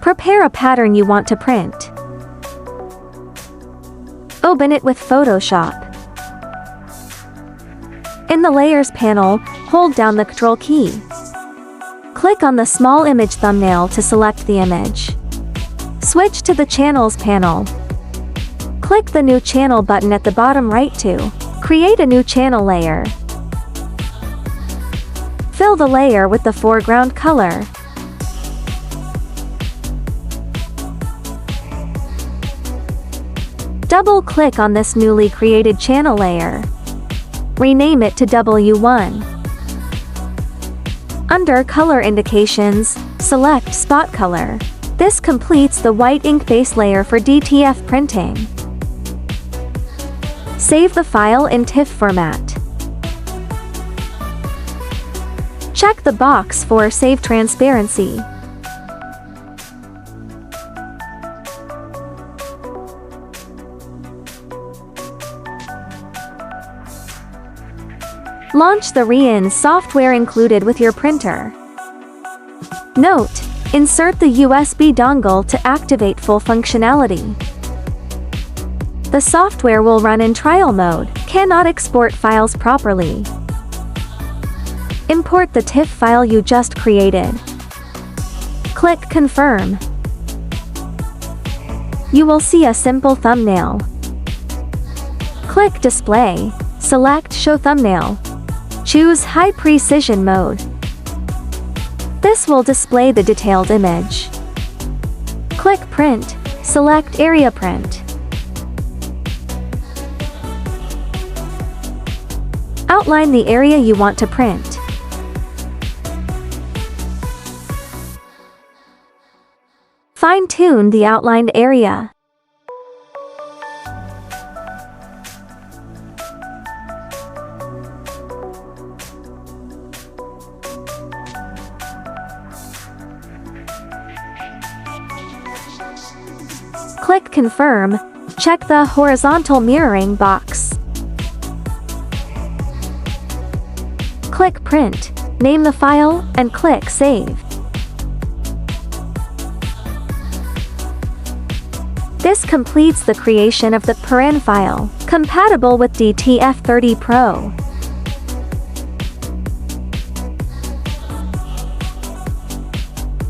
Prepare a pattern you want to print. Open it with Photoshop. In the Layers panel, hold down the Ctrl key. Click on the small image thumbnail to select the image. Switch to the Channels panel. Click the New Channel button at the bottom right to create a new channel layer. Fill the layer with the foreground color. Double-click on this newly created channel layer. Rename it to W1. Under Color Indications, select Spot Color. This completes the white ink base layer for DTF printing. Save the file in TIFF format. Check the box for Save Transparency. Launch the Rein software included with your printer. Note: insert the USB dongle to activate full functionality. The software will run in trial mode, cannot export files properly. Import the TIFF file you just created. Click Confirm. You will see a simple thumbnail. Click Display, select Show Thumbnail. Choose High Precision Mode. This will display the detailed image. Click Print, select Area Print. Outline the area you want to print. Fine-tune the outlined area. Click Confirm, check the horizontal mirroring box. Click Print, name the file, and click Save. This completes the creation of the PRO file, compatible with DTF-30 PRO.